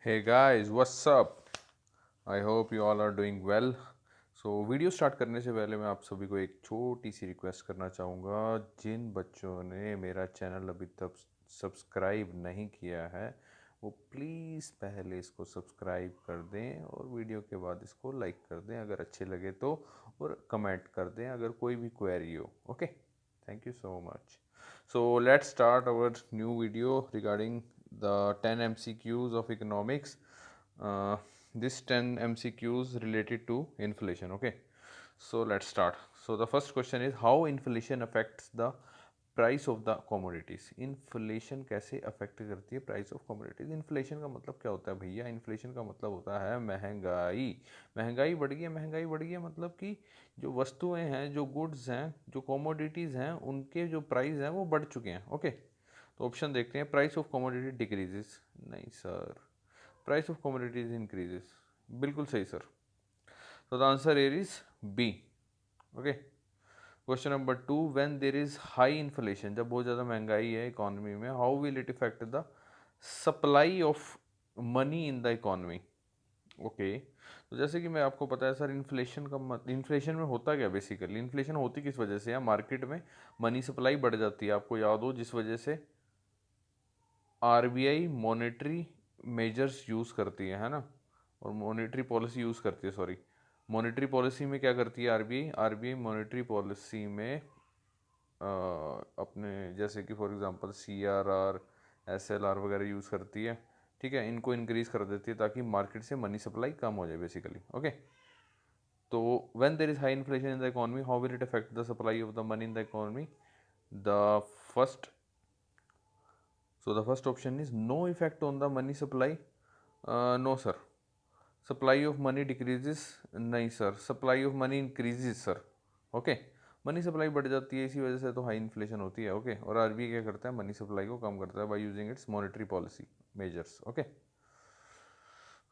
Hey guys, what's up? I hope you all are doing well. Video start करने से पहले मैं आप सभी को एक छोटी सी रिक्वेस्ट करना चाहूँगा। जिन बच्चों ने मेरा चैनल अभी तक सब्सक्राइब नहीं किया है वो प्लीज़ पहले इसको सब्सक्राइब कर दें और वीडियो के बाद इसको लाइक कर दें अगर अच्छे लगे तो, और कमेंट कर दें अगर कोई भी क्वेरी हो। Okay, thank you so much. So let's start our new video regarding the 10 MCQs of economics. Uh, this 10 MCQs related to inflation. Okay, so let's start. So the first question is how inflation affects the price of the commodities. Inflation कैसे affect करती है price of commodities. Inflation का मतलब क्या होता है भैया? Inflation का मतलब होता है महंगाई। महंगाई बढ़ गई है, महंगाई बढ़ गई है मतलब कि जो वस्तुएं हैं, जो गुड्स हैं, जो कमोडिटीज़ हैं, उनके जो प्राइस हैं वो बढ़ चुके हैं। ओके, तो ऑप्शन देखते हैं। प्राइस ऑफ कमोडिटी डिक्रीजेस, नहीं sir. Price of commodities increases, बिल्कुल सही सर। तो the answer here is B. Okay, question number 2, when there is high inflation, जब बहुत ज़्यादा महंगाई है इकोनॉमी में, how will it affect the supply of money in the economy. Okay, तो जैसे कि मैं आपको पता है सर, इन्फ्लेशन का इन्फ्लेशन में होता क्या बेसिकली? इन्फ्लेशन होती किस वजह से? या मार्केट में मनी सप्लाई बढ़ जाती है, आपको याद हो, जिस वजह से आरबीआई मॉनेटरी मेजर्स यूज़ करती है ना, और मॉनेटरी पॉलिसी यूज़ करती है, सॉरी, मॉनेटरी पॉलिसी में क्या करती है आरबीआई? आरबीआई मॉनेटरी पॉलिसी में अपने जैसे कि फॉर एग्जांपल सीआरआर, एसएलआर वगैरह यूज़ करती है। ठीक है, इनको इंक्रीज कर देती है ताकि मार्केट से मनी सप्लाई कम हो जाए बेसिकली। ओके, तो when there is high inflation in the economy, how will it affect the supply of the money in the economy? The first the first option is no effect on the money supply. No sir. Supply of money decreases, नहीं sir. Supply of money increases sir. Okay, money supply बढ़ जाती है, इसी वजह से तो high inflation होती है। ओके, और आरबीआई क्या करता है? मनी सप्लाई को कम करता है by using its monetary policy measures. Okay,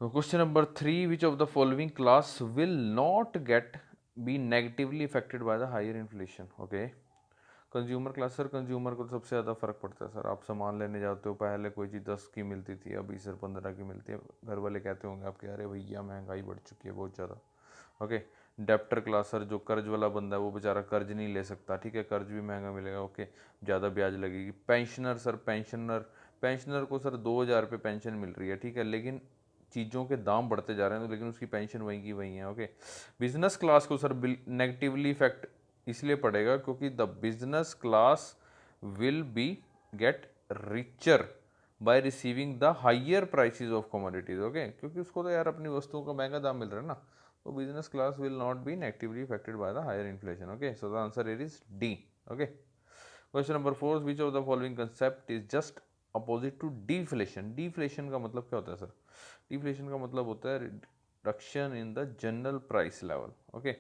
question number 3, which of the following class will not get be negatively affected by the higher inflation? Okay, consumer class sir. Consumer को तो सबसे ज़्यादा फर्क पड़ता है सर। आप सामान लेने जाते हो, पहले कोई चीज़ 10 की मिलती थी, अभी सर 15 की मिलती है। घर वाले कहते होंगे आपके, अरे भैया महंगाई बढ़ चुकी है बहुत ज़्यादा। ओके, डेप्टर क्लास सर, जो कर्ज वाला बंदा है वो बेचारा कर्ज नहीं ले सकता। ठीक है, कर्ज भी महंगा मिलेगा। ओके, ज़्यादा ब्याज लगेगी। पेंशनर सर, पेंशनर पेंशनर को सर 2,000 रुपये पेंशन मिल रही है। ठीक है, लेकिन चीज़ों के दाम बढ़ते जा रहे हैं, तो लेकिन उसकी पेंशन वहीं की वहीं है। ओके, बिजनेस क्लास को सर नेगेटिवली इफेक्ट इसलिए पड़ेगा क्योंकि the business class will be get richer by receiving the higher prices of commodities. Okay, क्योंकि उसको तो यार अपनी वस्तुओं का महंगा दाम मिल रहा है ना, तो business class will not be negatively affected by the higher inflation. Okay, so the answer is D. Okay, question number 4, which of the following concept is just opposite to deflation? Deflation का मतलब क्या होता है sir? Deflation का मतलब होता है reduction in the general price level. Okay,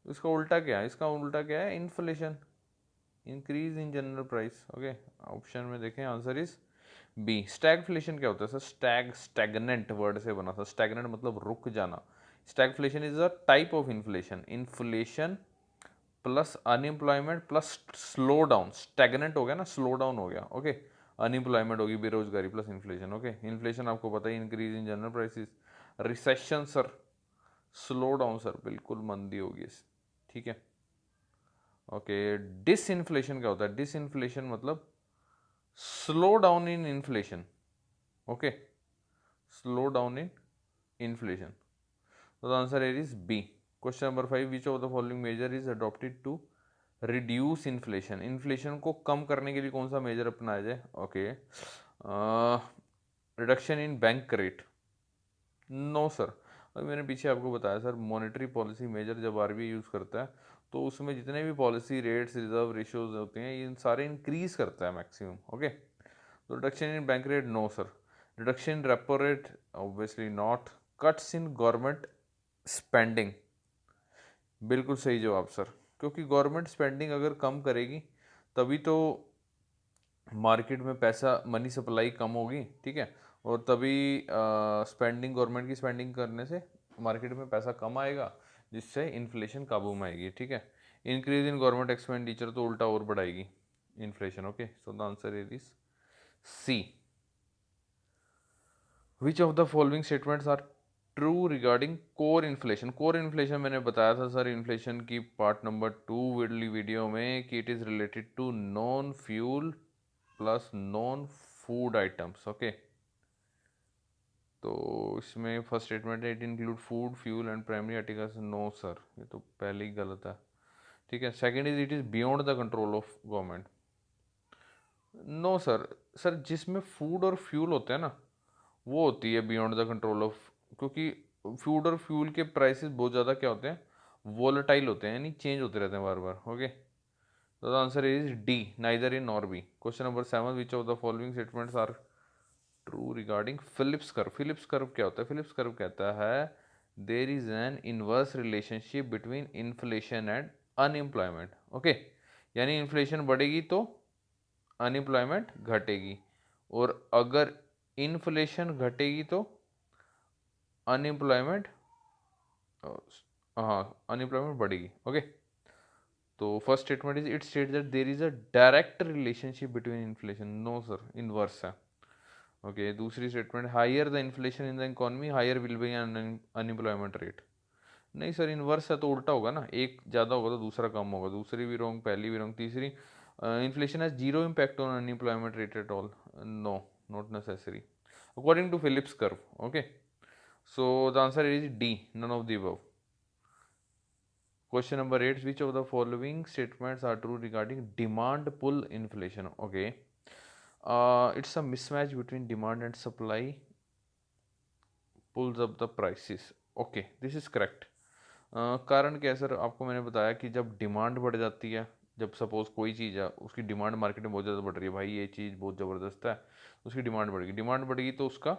इसका उल्टा क्या है? इसका उल्टा क्या है? Inflation, increase in general price. Okay, option में देखें, आंसर इज बी। स्टैगफ्लेशन क्या होता है सर? स्टैगनेंट वर्ड से बना था। स्टैगनेंट मतलब रुक जाना। Stagflation is a type of inflation. Inflation plus unemployment plus slow down, stagnant हो गया ना, स्लो डाउन हो गया। ओके, अनएम्प्लॉयमेंट होगी, बेरोजगारी, प्लस इन्फ्लेशन। ओके, इन्फ्लेशन आपको पता है increase in general prices. Recession sir, slow down sir, बिल्कुल मंदी होगी। ठीक है, ओके। डिसइन्फ्लेशन क्या होता है? डिसइन्फ्लेशन मतलब slow down in inflation. Okay, slow down in inflation. तो the answer here is B. Question number 5, which of the following measure is adopted to reduce inflation? Inflation को कम करने के लिए कौन सा मेजर अपनाया जाए? Okay, reduction in bank rate, no sir. अभी मैंने पीछे आपको बताया सर, मॉनेटरी पॉलिसी मेजर जब आरबीआई यूज़ करता है तो उसमें जितने भी पॉलिसी रेट्स, रिजर्व रेशियोज होते हैं, ये सारे इंक्रीज करता है मैक्सिमम। ओके, तो reduction in bank rate, no sir. Reduction in repo rate, obviously not. Cuts in government spending, बिल्कुल सही जवाब सर, क्योंकि गवर्नमेंट स्पेंडिंग अगर कम करेगी तभी तो मार्केट में पैसा, मनी सप्लाई कम होगी। ठीक है, और तभी स्पेंडिंग, गवर्नमेंट की स्पेंडिंग करने से मार्केट में पैसा कम आएगा, जिससे इन्फ्लेशन काबू में आएगी। ठीक है, इंक्रीज इन गवर्नमेंट एक्सपेंडिचर तो उल्टा और बढ़ाएगी inflation. Okay, so the answer is C. Which of the following statements are true regarding core inflation. Core inflation मैंने बताया था सर इन्फ्लेशन की पार्ट नंबर 2 वीडियो में कि it is related to non fuel plus non food items. Okay, तो इसमें first statement है it include food fuel and primary articles. No sir, ये तो पहले ही गलत है। ठीक है, second is it is beyond the control of government. No sir, sir जिसमें फूड और फ्यूल होते हैं ना वो होती है बियॉन्ड द कंट्रोल ऑफ, क्योंकि फूड और फ्यूल के प्राइसेस बहुत ज़्यादा क्या होते हैं, वोलेटाइल होते हैं, यानी चेंज होते रहते हैं बार बार। Okay, so the answer is D, neither in nor B. Question number 7, which of the following statements are true regarding Phillips curve. Phillips curve क्या होता है? फिलिप्स कर्व कहता है there is an inverse relationship between inflation and unemployment. Okay, यानी inflation बढ़ेगी तो unemployment घटेगी, और अगर इन्फ्लेशन घटेगी तो अनएम्प्लॉयमेंट, हाँ अनएम्प्लॉयमेंट बढ़ेगी। ओके, तो first statement is it state that there is a direct relationship between inflation. No sir, inverse है। ओके, दूसरी statement higher the inflation in the economy higher will be unemployment rate. नहीं sir, inverse है तो उल्टा होगा ना, एक ज़्यादा होगा तो दूसरा कम होगा। दूसरी भी रॉन्ग, पहली भी रॉन्ग। तीसरी inflation has zero impact on unemployment rate at all. No, not necessary according to Phillips curve. Okay, so the answer is D, none of the above. Question number 8, which of the following statements are true regarding demand pull inflation? Okay, it's a mismatch between demand and supply pulls up the prices. Okay, this is correct. कारण क्या है sir? आपको मैंने बताया कि जब demand बढ़ जाती है, जब सपोज कोई चीज़ है उसकी डिमांड मार्केट में बहुत ज़्यादा बढ़ रही है, भाई ये चीज़ बहुत ज़बरदस्त है, उसकी डिमांड बढ़ेगी, डिमांड बढ़ेगी तो उसका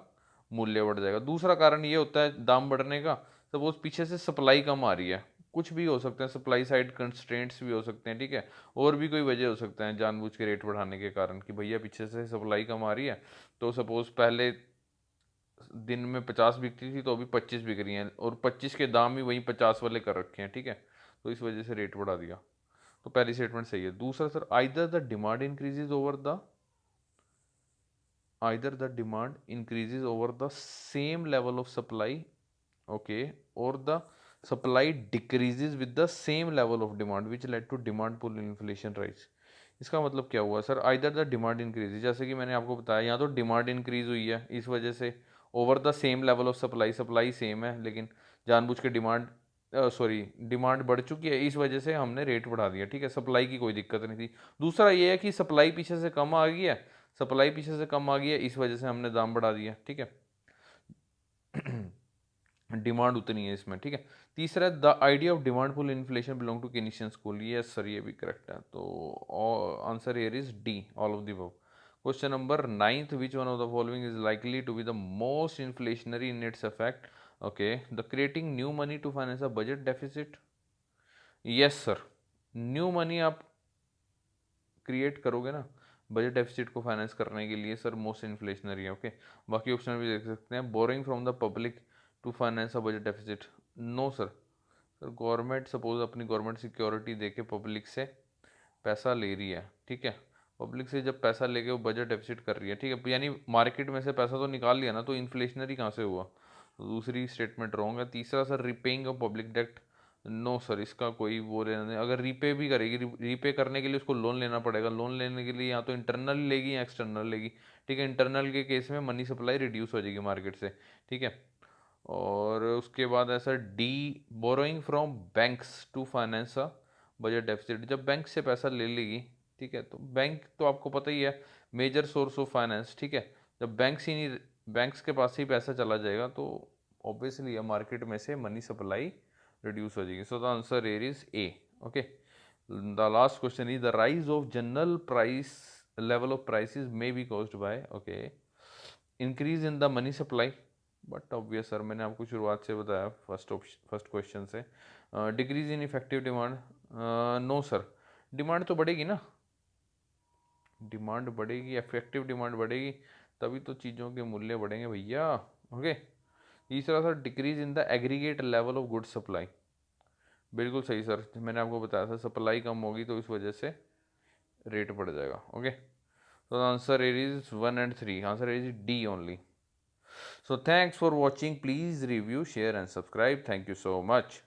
मूल्य बढ़ जाएगा। दूसरा कारण ये होता है दाम बढ़ने का, सपोज पीछे से सप्लाई कम आ रही है, कुछ भी हो सकते हैं, सप्लाई साइड कंस्ट्रेंट्स भी हो सकते हैं, ठीक है, और भी कोई वजह हो सकते हैं जानबूझ के रेट बढ़ाने के कारण कि भैया पीछे से सप्लाई कम आ रही है, तो सपोज पहले दिन में 50 बिकती थी तो अभी 25 बिक रही हैं, और 25 के दाम ही वही 50 वाले कर रखे हैं, ठीक है, तो इस वजह से रेट बढ़ा दिया। तो पहली स्टेटमेंट सही है। दूसरा sir, either the demand increases over the same level of supply, okay, और the supply decreases with the same level of demand which led to demand pull inflation rise. इसका मतलब क्या हुआ sir? Either the demand increase, जैसे कि मैंने आपको बताया यहाँ तो डिमांड इंक्रीज हुई है इस वजह से, over the same level of supply, supply same है लेकिन जानबूझ के डिमांड, सॉरी डिमांड बढ़ चुकी है इस वजह से हमने रेट बढ़ा दिया, ठीक है, सप्लाई की कोई दिक्कत नहीं थी। दूसरा ये है कि सप्लाई पीछे से कम आ गई है, सप्लाई पीछे से कम आ गई है इस वजह से हमने दाम बढ़ा दिया, ठीक है, डिमांड उतनी है इसमें, ठीक है। तीसरा, the idea of demand pull inflation belong to Keynesian school. ये सर ये भी करेक्ट है, तो answer here is D, all of the above. Question number 9, which one of the following is likely to be the most inflationary in its effect? Okay, the creating new money to finance a budget deficit. Yes sir, new money आप create करोगे ना budget deficit को finance करने के लिए, sir most inflationary है। Okay, बाकी option भी देख सकते हैं। Boring from the public to finance a budget deficit. No sir, sir government suppose अपनी गवर्नमेंट सिक्योरिटी दे के पब्लिक से पैसा ले रही है, ठीक है, पब्लिक से जब पैसा लेके वो बजट डेफिसिट कर रही है, ठीक है, यानी मार्केट में से पैसा तो निकाल लिया ना, तो इन्फ्लेशनरी कहाँ से हुआ? तो दूसरी स्टेटमेंट रॉन्ग है। तीसरा sir, repaying of public debt. No sir, इसका कोई वो लेना नहीं। अगर रीपे भी करेगी, रीपे करने के लिए उसको लोन लेना पड़ेगा, लोन लेने के लिए या तो इंटरनल लेगी या एक्सटर्नल लेगी, ठीक है, इंटरनल के केस में मनी सप्लाई रिड्यूस हो जाएगी मार्केट से, ठीक है। और उसके बाद ऐसा D, borrowing from banks to finance a budget deficit. जब बैंक से पैसा ले लेगी, ठीक है, तो बैंक तो आपको पता ही है मेजर सोर्स ऑफ फाइनेंस, ठीक है, जब बैंक्स ही नहीं, बैंक्स के पास ही पैसा चला जाएगा तो ऑब्वियसली मार्केट में से मनी सप्लाई रिड्यूस हो जाएगी। So the answer here is A. Okay, the last question is the rise of general price level of prices may be caused by, okay, increase in the money supply. But obvious sir, मैंने आपको शुरुआत से बताया first question से, decrease in effective demand. No sir, demand तो बढ़ेगी ना, demand बढ़ेगी, इफेक्टिव डिमांड बढ़ेगी तभी तो चीज़ों के मूल्य बढ़ेंगे भैया। ओके, तीसरा sir, decrease in the aggregate level of good supply. बिल्कुल सही सर, मैंने आपको बताया था सप्लाई कम होगी तो इस वजह से रेट बढ़ जाएगा। ओके, तो answer is 1 and 3, answer is D only. So thanks for watching. Please review, share and subscribe. Thank you so much.